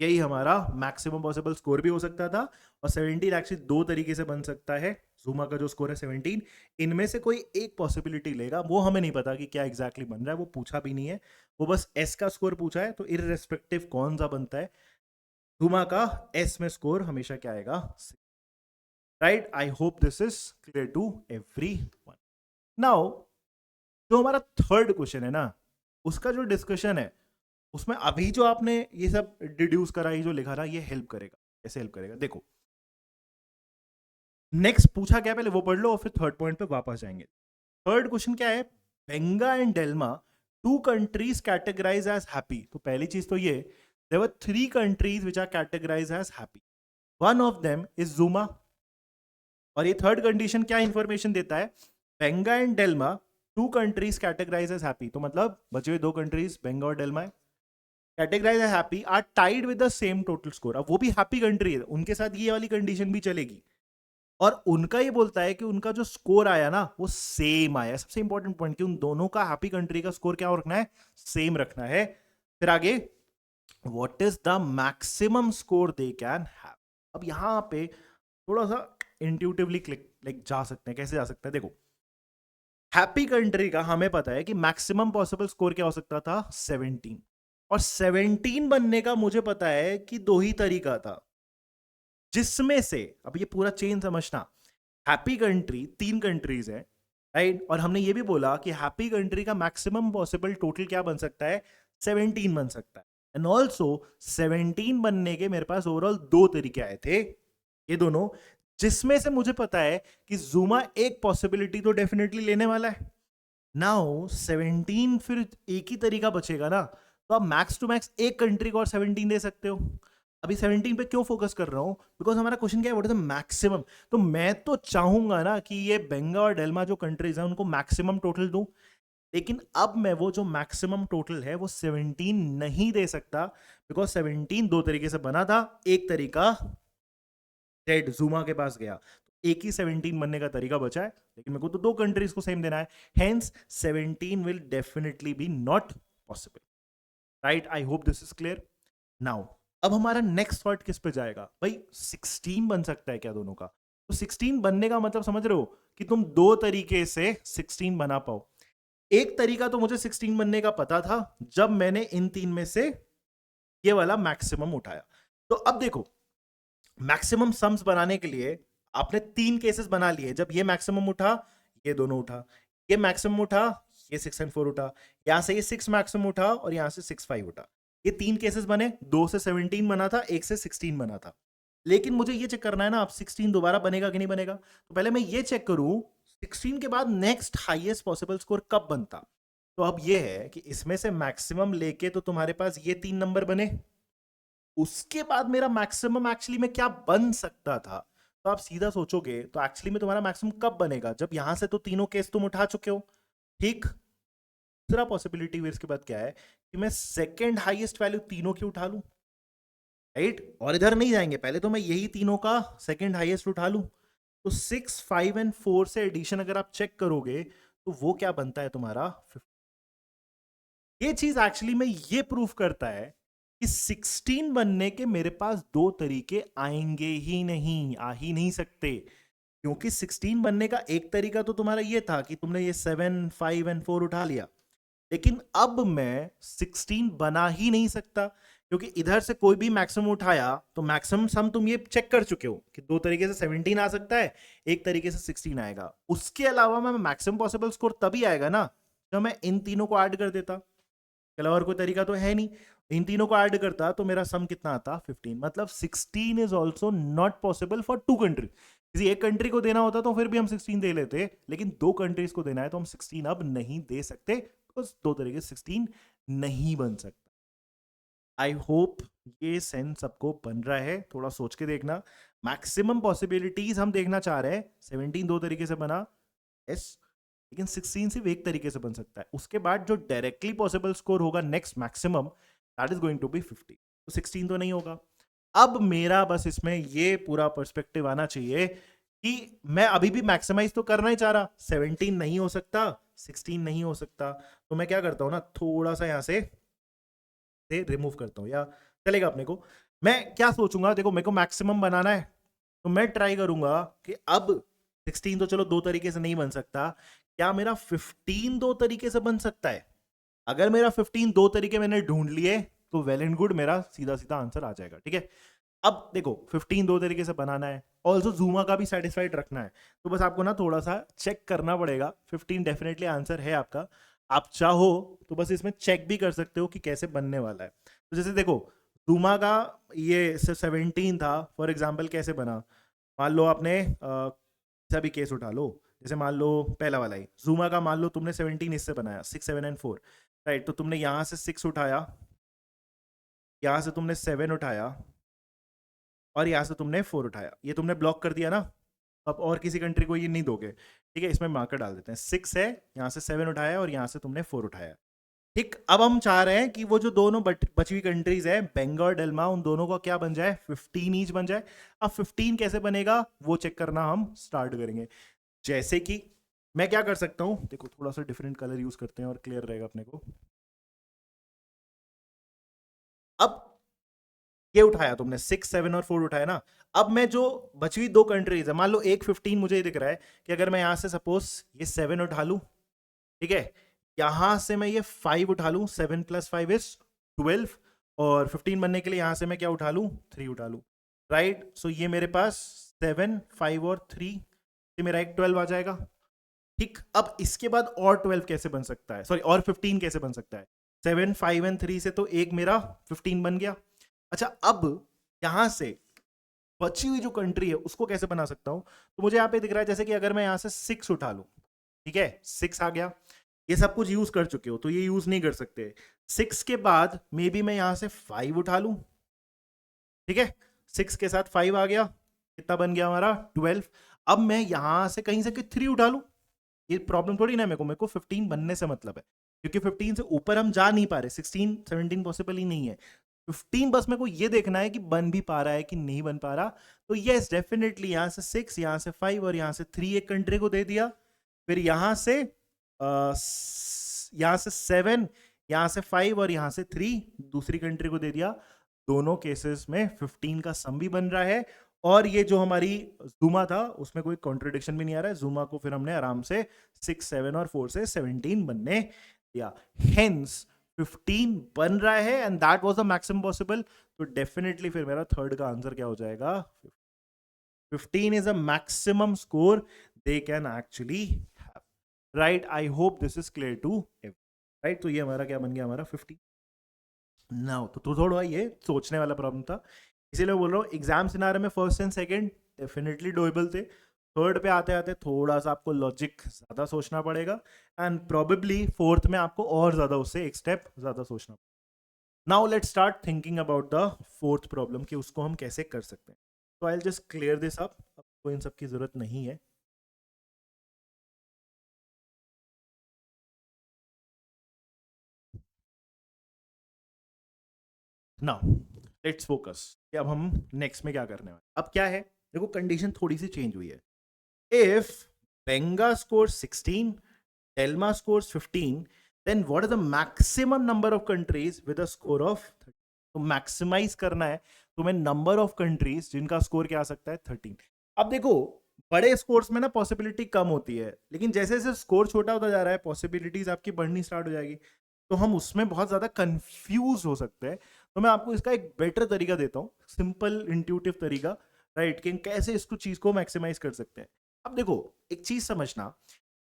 यही हमारा मैक्सिमम पॉसिबल स्कोर भी हो सकता था, और 17 एक्चुअली दो तरीके से बन सकता है। जुमा का जो स्कोर है 17, इनमें से कोई एक पॉसिबिलिटी लेगा, वो हमें नहीं पता कि क्या एग्जैक्टली बन रहा है, वो पूछा भी नहीं है, वो बस एस का स्कोर पूछा है। तो इररेस्पेक्टिव कौन सा बनता है, जुमा का एस में स्कोर हमेशा क्या आएगा, right. I hope this is clear to everyone. Now जो हमारा थर्ड क्वेश्चन है ना, उसका जो डिस्कशन है उसमें अभी जो आपने ये सब डिड्यूस करा, ये जो लिखा ना, ये हेल्प करेगा। कैसे हेल्प करेगा, देखो नेक्स्ट पूछा क्या पहले वो पढ़ लो और फिर थर्ड पॉइंट पे वापस जाएंगे। थर्ड क्वेश्चन क्या है, Benga and Delma, two countries categorise as happy. तो पहली चीज तो ये, there were three countries which are categorise as happy, one of them is Juma. और ये थर्ड कंडीशन क्या इंफॉर्मेशन देता है, Benga and Delma two countries categorise as happy, तो मतलब बचे हुए दो कंट्रीज बेंगा और Delma categorise as happy are tied with the same total score. अब वो भी हैप्पी कंट्री है, उनके साथ ये वाली कंडीशन भी चलेगी, और उनका ये बोलता है कि उनका जो स्कोर आया ना वो सेम आया। सबसे इंपॉर्टेंट पॉइंट कि उन दोनों का हैप्पी कंट्री का स्कोर क्या रखना है, सेम रखना है। फिर आगे, what is the maximum score they can have. अब यहां पे थोड़ा सा इंट्यूटिवली क्लिक जा सकते हैं। कैसे जा सकते हैं, देखो हैप्पी कंट्री का हमें पता है कि मैक्सिमम पॉसिबल स्कोर क्या हो सकता था, 17, और 17 बनने का मुझे पता है कि दो ही तरीका था, जिसमें से अब ये पूरा चेन समझना, हैप्पी कंट्री 3 कंट्रीज है, राइट, और हमने ये भी बोला कि हैप्पी कंट्री का मैक्सिमम पॉसिबल टोटल क्या बन सकता है, 17 बन सकता है। एंड ऑल्सो 17 बनने के मेरे पास ओवरऑल 2 तरीके आए थे, ये दोनों, जिसमें से मुझे पता है कि जूमा एक पॉसिबिलिटी तो डेफिनेटली लेने वाला है। नाउ 17 फिर एक ही तरीका बचेगा ना, तो आप मैक्स टू मैक्स एक कंट्री को और 17 दे सकते हो। अभी 17 पे क्यों फोकस कर रहा हूं, बिकॉज हमारा क्वेश्चन क्या है, व्हाट इज द मैक्सिमम। तो मैं तो चाहूंगा ना कि ये बेंगा और डेल्मा जो कंट्रीज हैं उनको मैक्सिमम टोटल दूं, लेकिन अब मैं वो जो मैक्सिमम टोटल है वो 17 नहीं दे सकता, बिकॉज 17 दो तरीके से बना था, एक तरीका जेड जूमा के पास गया, एक ही 17 बनने का तरीका बचा है, लेकिन मेरे को तो 2 कंट्रीज को सेम देना है, hence 17 will definitely be not possible, right. I hope this is clear now. अब हमारा नेक्स्ट थॉट किस पे जाएगा, भाई 16 बन सकता है क्या दोनों का। तो 16 बनने का मतलब समझ रहे हो कि तुम 2 तरीके से 16 बना पाओ। एक तरीका तो मुझे 16 बनने का पता था जब मैंने इन 3 में से ये वाला मैक्सिमम उठाया। तो अब देखो, मैक्सिमम सम्स बनाने के लिए आपने 3 केसेस बना लिए, जब ये मैक्सिमम उठा, ये दोनों उठा, ये मैक्सिमम उठा, ये 6 और 4 उठा, यहां से ये 6 मैक्सिमम उठा और यहां से 6 5 उठा। ये 3 केसेस बने, 2 से 17 बना था, 1 से 16 बना था। लेकिन मुझे ये चेक करना है ना, अब 16 दोबारा बनेगा कि नहीं बनेगा। तो पहले मैं ये चेक करूं 16 के बाद नेक्स्ट हाईएस्ट पॉसिबल स्कोर कब बनता। तो अब ये है कि इसमें से मैक्सिमम लेके तो तुम्हारे पास ये 3 नंबर बने, उसके बाद मेरा मैक्सिमम एक्चुअली में क्या बन सकता था। तो आप सीधा सोचोगे तो एक्चुअली में तुम्हारा मैक्सिमम कब बनेगा, जब यहां से तो तीनों केस तुम उठा चुके हो, ठीक। दूसरा पॉसिबिलिटी इसके बाद क्या है कि मैं सेकंड हाईएस्ट वैल्यू तीनों की उठा लूं, राइट, और इधर नहीं जाएंगे, पहले तो मैं यही तीनों का सेकंड हाईएस्ट उठा लूं। तो 6 5 एंड 4 से एडिशन अगर आप चेक करोगे तो वो क्या बनता है तुम्हारा 50। ये चीज एक्चुअली में ये प्रूफ करता है कि 16 बनने के मेरे पास 2 तरीके आएंगे ही नहीं, आ ही नहीं सकते, क्योंकि 16 बनने का एक तरीका तो तुम्हारा ये था कि तुमने ये 7 5 एंड 4 उठा लिया, लेकिन अब मैं 16 बना ही नहीं सकता, क्योंकि इधर से कोई भी मैक्सिमम उठाया तो मैक्सिमम सम तुम ये चेक कर चुके हो कि 2 तरीके से 17 आ सकता है, एक तरीके से 16 आएगा। उसके अलावा मैं मैक्सिमम पॉसिबल स्कोर तभी आएगा ना जब मैं इन तीनों को ऐड कर देता, और कोई तरीका तो है नहीं। इन तीनों को ऐड करता तो मेरा सम कितना आता 15, मतलब 16 is also not possible for 2 country. किसी एक कंट्री को देना होता तो फिर भी हम 16 दे लेते, लेकिन 2 कंट्रीज को देना है तो हम 16 अब नहीं दे सकते, तो 2 तरीके से 16 नहीं बन सकता। आई होप ये सेंस सबको बन रहा है, थोड़ा सोच के देखना। मैक्सिमम पॉसिबिलिटीज हम देखना चाह रहे हैं, 17 2 तरीके से बना, यस, लेकिन 16 सिर्फ एक तरीके से बन सकता है। उसके बाद जो डायरेक्टली पॉसिबल स्कोर होगा next maximum, that is going to be 50, तो 16 तो नहीं होगा। अब मेरा बस इसमें ये पूरा पर्सपेक्टिव आना चाहिए कि मैं अभी भी मैक्सिमाइज तो करना ही चाह रहा, 17 नहीं हो सकता, 16 नहीं हो सकता, तो मैं क्या करता हूँ ना, थोड़ा सा यहाँ से रिमूव करता हूँ, या चलेगा अपने को। मैं क्या सोचूंगा, देखो मेरे को मैक्सिमम बनाना है, तो मैं ट्राई करूंगा कि अब 16 तो चलो 2 तरीके से नहीं बन सकता, क्या मेरा 15 2 तरीके से बन सकता है। अगर मेरा 15 2 तरीके मैंने ढूंढ लिए तो वेल एंड गुड, मेरा सीधा सीधा आंसर आ जाएगा, ठीक है। अब देखो 15 2 तरीके से बनाना है, ऑल्सो जूमा का भी सेटिस्फाइड रखना है, तो बस आपको ना थोड़ा सा चेक करना पड़ेगा। 15 डेफिनेटली आंसर है आपका, आप चाहो तो बस इसमें चेक भी कर सकते हो कि कैसे बनने वाला है। तो जैसे देखो जूमा का ये 17 था फॉर एग्जाम्पल, कैसे बना, मान लो आपने सभी केस उठा लो, जैसे मान लो पहला वाला ही जूमा का, मान लो तुमने 17 इससे बनाया 6 7 एंड 4, राइट, तो तुमने यहां से 6 उठाया, यहां से तुमने 7 उठाया और यहां से तुमने 4 उठाया, ये तुमने ब्लॉक कर दिया ना। अब और किसी कंट्री को ये नहीं दोगे, ठीक है, इसमें मार्कर डाल देते हैं, 6 है, यहां से 7 उठाया और यहां से तुमने 4 उठाया, ठीक। अब हम चाह रहे हैं कि वो जो दोनों बची हुई कंट्रीज है बेंगा और डेल्मा, उन दोनों का क्या बन जाए, 15 ईच बन जाए। अब 15 कैसे बनेगा वो चेक करना हम स्टार्ट करेंगे। जैसे कि मैं क्या कर सकता हूं, देखो थोड़ा सा डिफरेंट कलर यूज करते हैं और क्लियर रहेगा अपने को। अब ये उठाया तुमने 6 7 और 4 उठाया ना, अब मैं जो बची हुई 2 कंट्रीज है, मान लो एक 15 मुझे दिख रहा है कि अगर मैं यहां से सपोज ये 7 उठा लूं, ठीक है, यहां से मैं ये 5 उठा लूं, 7 + 5 इज 12, और 15 बनने के लिए यहां से मैं क्या उठा लूं, 3 उठा लूं, राइट। सो ये मेरे पास 7 5 और 3, तो मेरा एक 12 आ जाएगा। ठीक, अब इसके बाद और 12 कैसे बन सकता है, सॉरी और 15 कैसे बन सकता है? 7, 5 एंड 3 से तो एक मेरा 15 बन गया। अच्छा, अब यहां से बची हुई जो कंट्री है उसको कैसे बना सकता हूं? तो मुझे यहाँ पे दिख रहा है जैसे कि अगर मैं यहाँ से 6 उठा लूं, ठीक है, 6 आ गया। ये सब कुछ यूज कर चुके हो तो ये यूज नहीं कर सकते। 6 के बाद मे बी मैं यहां से 5 उठा लूं, ठीक है, 6 के साथ 5 आ गया, कितना बन गया हमारा 12। अब मैं यहां से कहीं से 3 उठा लूं, ये प्रॉब्लम थोड़ी ना, मेरे को 15 बनने से मतलब है, क्योंकि 15 से ऊपर हम जा नहीं पा रहे, 16 17 पॉसिबल ही नहीं है। 15 बस मेरे को ये देखना है कि बन भी पा रहा है कि नहीं बन पा रहा। तो यस डेफिनेटली यहां से 6, यहां से 5 और यहां से 3 एक कंट्री को दे दिया। फिर यहां से यहां से 7, यहां से 5 और यहां से 3 दूसरी कंट्री को दे दिया। दोनों केसेस में 15 का सम भी बन रहा है, और ये जो हमारी जूमा था उसमें कोई कॉन्ट्रडिक्शन भी नहीं आ रहा है। जूमा को फिर हमने आराम से 6, 7 और 4 से 17 बनने दिया, हेंस 15 बन रहा है and that was the maximum possible. तो डेफिनेटली फिर मेरा थर्ड का आंसर क्या हो जाएगा? 15 is a maximum score they can actually have, right? I hope this is clear to everyone, right? तो ये हमारा क्या बन गया, हमारा 15 नाउ। तो थोड़ा ये सोचने वाला प्रॉब्लम था, इसीलिए बोल रहा हूँ एग्जाम सिनारियो में फर्स्ट एंड सेकंड डेफिनेटली डोएबल थे। थर्ड पे आते आते थोड़ा सा आपको लॉजिक ज्यादा सोचना पड़ेगा, एंड प्रोबेबली फोर्थ में आपको और ज्यादा उससे एक स्टेप ज्यादा सोचना पड़ेगा। Now let's start thinking about the fourth problem कि उसको हम कैसे कर सकते हैं। तो I will just clear this up, आपको इन सब की जरूरत नहीं है। नाउ लेट्स फोकस कि अब हम नेक्स्ट में क्या करने वाले। अब क्या है, देखो कंडीशन थोड़ी सी चेंज हुई है। If Benga scores 16, Telma scores 15, then what is the maximum number of countries with a score of 30? तो मैक्सिमाइज करना है तुम्हें नंबर ऑफ कंट्रीज जिनका स्कोर क्या आ सकता है 13। अब देखो बड़े स्कोर्स में ना पॉसिबिलिटी कम होती है, लेकिन जैसे जैसे स्कोर छोटा होता जा रहा है पॉसिबिलिटीज आपकी बढ़नी स्टार्ट हो जाएगी, तो हम उसमें बहुत ज्यादा कंफ्यूज हो सकते हैं। तो मैं आपको इसका एक बेटर तरीका देता हूँ, सिंपल इंट्यूटिव तरीका, राइट, कि कैसे इसको चीज को मैक्सिमाइज कर सकते हैं। अब देखो एक चीज समझना,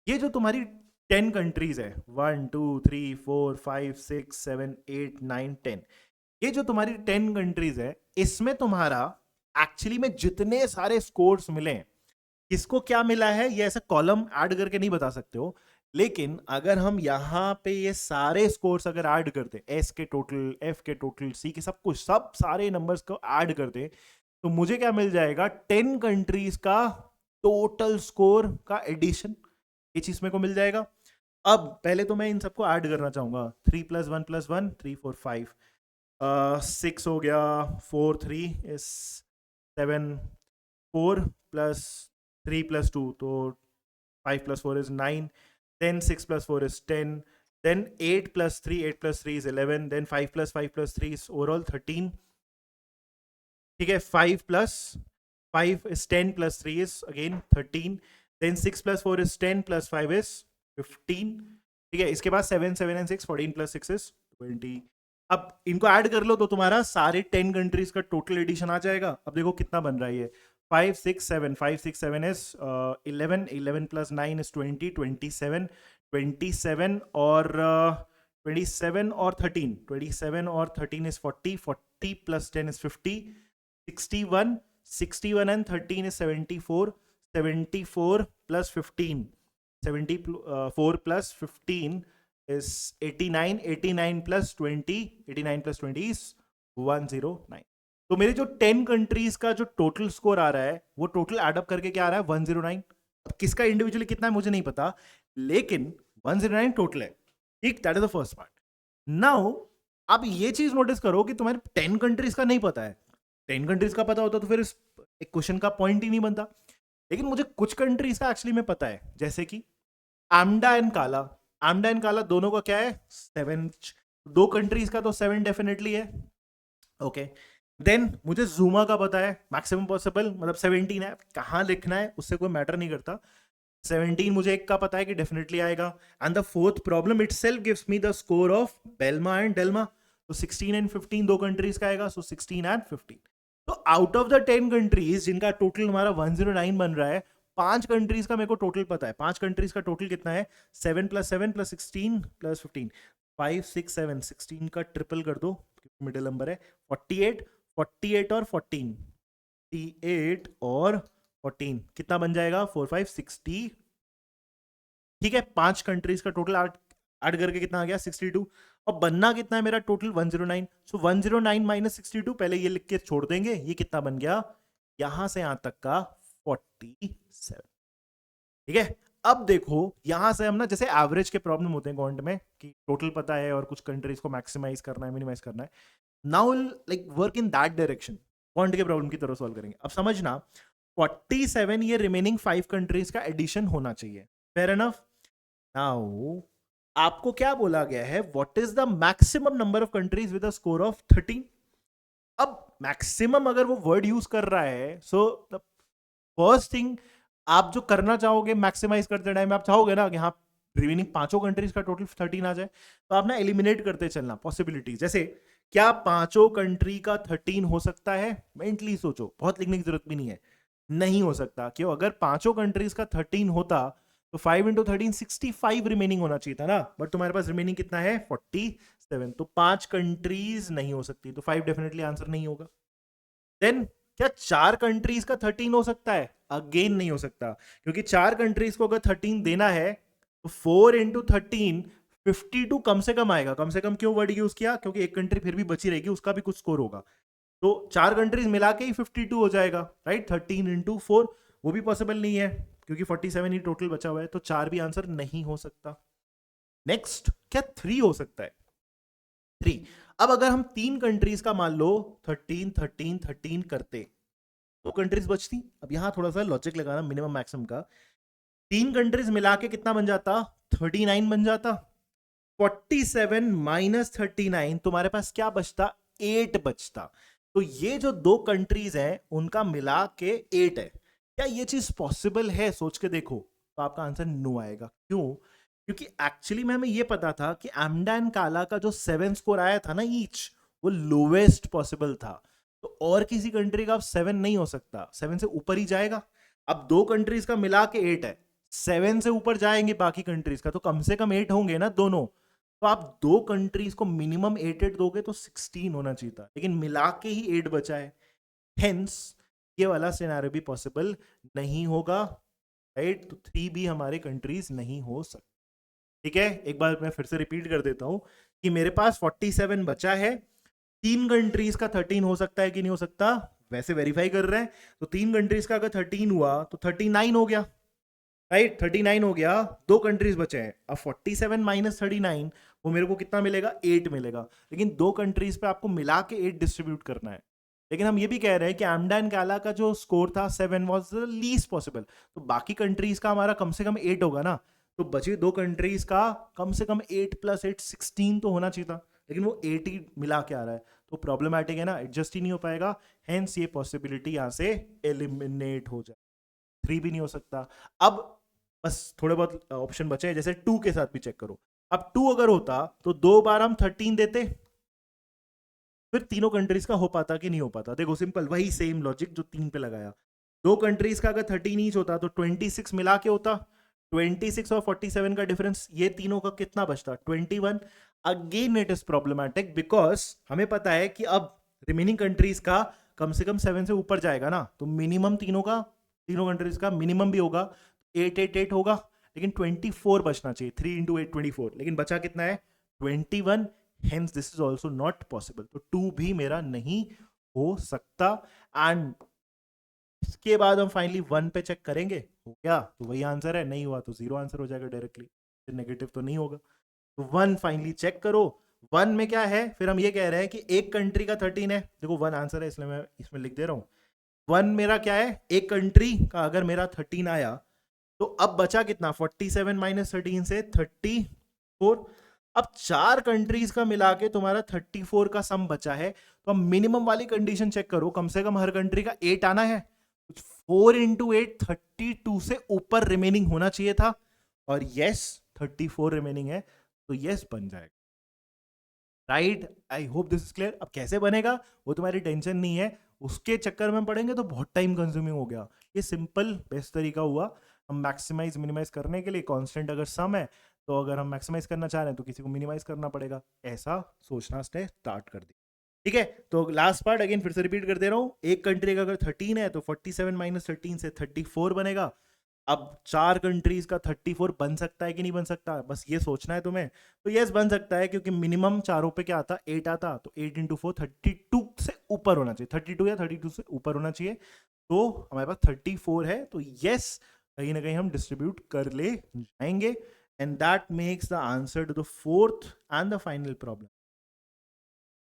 ये जो तुम्हारी 10 कंट्रीज है, 1 2 3 4 5 6 7 8 9 10, ये जो तुम्हारी 10 कंट्रीज है इसमें तुम्हारा एक्चुअली में जितने सारे स्कोर्स मिले हैं, किसको क्या मिला है ये ऐसे कॉलम ऐड करके नहीं बता सकते हो। लेकिन अगर हम यहाँ पे ये सारे स्कोर्स अगर ऐड करते, एस के टोटल, एफ के टोटल, सी के सब कुछ, सब सारे नंबर्स को ऐड करते, तो मुझे क्या मिल जाएगा? 10 कंट्रीज का टोटल स्कोर का एडिशन, ये चीज मेरे को मिल जाएगा। अब पहले तो मैं इन सबको ऐड करना चाहूंगा, 3 + 1 + 1 3 4 5, 6 हो गया, 4 3 इज 7, 4 + 3 + 2 तो 5 + 4 is 9, then 6 + 4 is 10, then 8 + 3, 8 + 3 is 11, then 5 + 5 + 3 is overall 13, ठीक है, 5 + 5 is 10 + 3 is again 13, then 6 + 4 is 10 + 5 is 15, ठीक है, इसके बाद 7 7 and 6 14 + 6 is 20। अब इनको ऐड कर लो तो तुम्हारा सारे 10 कंट्रीज का टोटल एडिशन आ जाएगा। अब देखो कितना बन रहा है ये, 5 6 7, 5 6 7 is 11, 11 + 9 is 20, 27, 27 और 27 और 13, 27 और 13 is 40, 40 + 10 is 50, 61, 61 and 13 is 74, 74 plus 15, 74 plus 15 is 89, 89 plus 20, 89 plus 20 is 109। तो मेरे जो 10 कंट्रीज का जो टोटल स्कोर आ रहा है वो टोटल एडअप करके क्या आ रहा है 109। अब किसका इंडिविजुअली कितना है मुझे नहीं पता, लेकिन 109 टोटल है, ठीक, that is the first part. Now अब ये चीज नोटिस करो कि तुम्हारे 10 कंट्रीज का नहीं पता है, 10 कंट्रीज का पता होता तो फिर इस एक क्वेश्चन का पॉइंट ही नहीं बनता। लेकिन मुझे कुछ कंट्रीज का एक्चुअली में पता है, जैसे कि आमडा एंड काला, आमडा एंड काला दोनों का क्या है 7, दो कंट्रीज का तो 7 डेफिनेटली है, ओके। देन मुझे जूमा का पता है मैक्सिमम पॉसिबल मतलब 17 है, कहां लिखना है उससे कोई मैटर नहीं करता, 17 मुझे एक का पता है कि डेफिनेटली आएगा। And the fourth problem itself gives me the score of Belma and Delma, तो 16 एंड 15 दो कंट्रीज का आएगा, सो 16 एंड 15। तो आउट ऑफ द 10 कंट्रीज जिनका टोटल हमारा 109 बन रहा है, 5 कंट्रीज का मेरे को टोटल पता है, 5 कंट्रीज का टोटल कितना है, 7 + 7 + 16 + 15, 5 6 7, 16 का ट्रिपल कर दो, मिडिल नंबर है 48, 48 और 14, 48 और 14 कितना बन जाएगा, 4 5 60, ठीक है। 5 कंट्रीज का टोटल ऐड करके कितना आ गया, 62, और बनना कितना है मेरा टोटल 109, सो 109 - 62, पहले ये लिख के छोड़ देंगे, ये कितना बन गया, यहां से यहां तक का 47, ठीक है। अब देखो यहां से हम ना, जैसे एवरेज के प्रॉब्लम होते हैं क्वांट में कि टोटल पता है और कुछ कंट्रीज को मैक्सिमाइज करना है, मिनिमाइज करना है, now like work in that direction, quant के प्रॉब्लम की तरह सॉल्व करेंगे। अब समझना 47 ये रिमेनिंग 5 कंट्रीज का एडिशन होना चाहिए, फेयर एनफ। नाउ आपको क्या बोला गया है, what is the maximum number of countries with a score of 13। अब मैक्सिमम अगर वो वर्ड यूज कर रहा है, सो द फर्स्ट थिंग आप जो करना चाहोगे मैक्सिमाइज करते टाइम, आप चाहोगे ना कि हाँ रिमेनिंग 5 कंट्रीज का टोटल 13 आ जाए, तो आप ना एलिमिनेट करते चलना पॉसिबिलिटीज। जैसे क्या 5 कंट्री का 13 हो सकता है, मेंटली सोचो, बहुत लिखने की जरूरत भी नहीं है, नहीं हो सकता। क्यों, अगर 5 कंट्रीज का 13 होता तो 5 × 13 65 रिमेनिंग होना चाहिए था ना, बट तुम्हारे पास रिमेनिंग कितना है 47, तो 5 कंट्रीज नहीं हो सकती, तो 5 डेफिनेटली आंसर नहीं होगा। देन क्या 4 कंट्रीज का 13 हो सकता है, अगेन नहीं हो सकता, क्योंकि 4 कंट्रीज को अगर 13 देना है तो 4 × 13 52 कम से कम आएगा। कम से कम क्यों वर्ड यूज किया, क्योंकि एक कंट्री फिर भी बची रहेगी, उसका भी कुछ स्कोर होगा, तो 4 कंट्रीज मिला के ही 52 हो जाएगा, राइट। 13 × 4 वो भी पॉसिबल नहीं है, क्योंकि 47 ही टोटल बचा हुआ है, तो 4 भी आंसर नहीं हो सकता। नेक्स्ट क्या 3 हो सकता है, 3। अब अगर हम 3 कंट्रीज का मान लो 13 13 13 करते, 2 कंट्रीज बचती। अब यहां थोड़ा सा लॉजिक लगाना मिनिमम मैक्सिमम का, 3 कंट्रीज मिला के कितना बन जाता, 39 बन जाता। 47 - 39 तुम्हारे पास क्या बचता, 8 बचता। तो ये जो 2 कंट्रीज हैं उनका मिला के 8 है। क्या ये चीज पॉसिबल है, सोच के देखो, तो आपका आंसर नो आएगा। क्यों, क्योंकि एक्चुअली में हमें ये पता था कि एमडा काला का जो 7 स्कोर आया था ना ईच, वो लोवेस्ट पॉसिबल था, तो और किसी कंट्री का 7 नहीं हो सकता, 7 से ऊपर ही जाएगा। अब 2 कंट्रीज का मिला के 8 है, 7 से ऊपर जाएंगे बाकी कंट्रीज का, तो कम से कम 8 होंगे ना दोनों, तो आप 2 कंट्रीज को मिनिमम 8 दोगे तो 16 होना चाहिए था, लेकिन मिला के ही 8 बचा है, हेंस ये वाला सिनेरियो भी पॉसिबल नहीं होगा, राइट। तो 3 भी हमारे कंट्रीज नहीं हो सकते, ठीक है। एक बार मैं फिर से रिपीट कर देता हूं कि मेरे पास 47 बचा है, 3 कंट्रीज का 13 हो सकता है कि नहीं हो सकता, वैसे वेरीफाई कर रहे हैं, तो 3 कंट्रीज का अगर 13 हुआ तो 39 हो गया, राइट। 39 हो गया, 2 कंट्रीज बचे हैं। अब 47 - 39 वो मेरे को कितना मिलेगा, 8 मिलेगा, लेकिन 2 कंट्रीज पे आपको मिला के 8 डिस्ट्रीब्यूट करना है। लेकिन हम ये भी कह रहे हैं कि एमडा एंड काला का जो स्कोर था 7 वाज द लीस्ट पॉसिबल, तो बाकी कंट्रीज का हमारा कम से कम 8 होगा ना, तो बची 2 कंट्रीज का कम से कम 8 + 8 16 तो होना चाहिए था, लेकिन वो 8 ही मिला के आ रहा है, तो प्रॉब्लमैटिक है ना, एडजस्ट ही नहीं हो पाएगा, हेंस ये पॉसिबिलिटी यहां से एलिमिनेट हो जाए, 3 भी नहीं हो सकता। अब बस थोड़े बहुत ऑप्शन बचे हैं, जैसे 2 के साथ भी चेक करो। अब 2 अगर होता तो 2 बार हम 13 देते, फिर तीनों कंट्रीज का हो पाता कि नहीं हो पाता, देखो सिंपल वही सेम लॉजिक जो 3 पे लगाया। 2 कंट्रीज का अगर 13 ईच होता तो 26 मिला के होता, 26 और 47 का डिफरेंस, ये तीनों का कितना बचता, 21। Again it is problematic, because हमें पता है कि अब रिमेनिंग कंट्रीज का कम से कम 7 से ऊपर जाएगा ना, तो मिनिमम तीनों कंट्रीज का मिनिमम भी होगा, 8 8 8 होगा, लेकिन 24 बचना चाहिए, 3 × 8 24, लेकिन बचा कितना है 21, hence this is also not possible, तो 2 भी मेरा नहीं हो सकता। एंड इसके बाद हम फाइनली 1 पे चेक करेंगे, हो गया तो वही आंसर है, नहीं हुआ तो 0 आंसर हो जाएगा डायरेक्टली, नेगेटिव तो नहीं होगा। तो 1 फाइनली चेक करो, 1 में क्या है, फिर हम ये कह रहे हैं कि एक कंट्री का 13 है, देखो 1 आंसर है इसलिए मैं इसमें लिख दे रहा हूँ। 1 मेरा क्या है, एक कंट्री का अगर मेरा 13 आया, तो अब बचा कितना, 47 - 13 से 34। अब 4 कंट्रीज का मिला के तुम्हारा 34 का सम बचा है, तो अब मिनिमम वाली कंडीशन चेक करो, कम से कम हर कंट्री का 8 आना है, 4 × 8 32 से ऊपर रिमेनिंग होना चाहिए था, और यस 34 रिमेनिंग है, तो यस बन जाएगा, right. I hope this is clear. अब कैसे बनेगा वो तुम्हारी टेंशन नहीं है, उसके चक्कर में पड़ेंगे तो बहुत टाइम कंज्यूमिंग हो गया। ये सिंपल बेस्ट तरीका हुआ हम मैक्सिमाइज मिनिमाइज करने के लिए। कांस्टेंट अगर सम है तो अगर हम मैक्सिमाइज करना चाह रहे हैं तो किसी को मिनिमाइज करना पड़ेगा, ऐसा सोचना स्टार्ट कर दी। ठीक है, तो लास्ट पार्ट अगेन फिर से रिपीट कर दे रहा हूँ। एक कंट्री का अगर 13 है तो 47 माइनस 13 से 34 बनेगा। अब 4 कंट्रीज का 34 बन सकता है कि नहीं बन सकता, बस ये सोचना है तुम्हें। तो यस बन सकता है, क्योंकि मिनिमम चारों पे क्या आता, 8 आता, तो 8 इंटू 4 32 से ऊपर होना चाहिए, 32 या 32 से ऊपर होना चाहिए। तो हमारे पास 34 है, तो यस कहीं ना कहीं हम डिस्ट्रीब्यूट कर ले जाएंगे। And that makes the answer to the fourth and the final problem.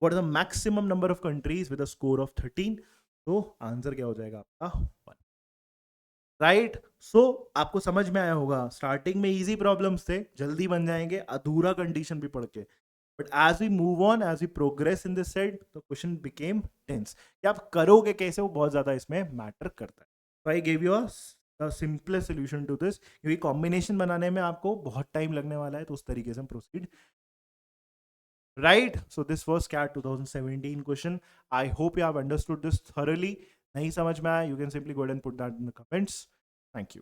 What is the maximum number of countries with a score of 13? तो आंसर क्या हो जाएगा आपका 1। राइट, सो आपको समझ में आया होगा, स्टार्टिंग में इजी प्रॉब्लम्स थे, जल्दी बन जाएंगे अधूरा कंडीशन भी पढ़ के, but as we move on, as we progress in this set, तो क्वेश्चन बिकेम टेंस। कि आप करोगे कैसे, वो बहुत ज्यादा इसमें मैटर करता है। तो I give you a simplest solution to this, क्योंकि कॉम्बिनेशन बनाने में आपको बहुत टाइम लगने वाला है, तो उस तरीके से हम proceed. Right, so this was CAT 2017 question. I hope you have understood this thoroughly। नहीं समझ में आया, you can simply go and put that in the comments. Thank you.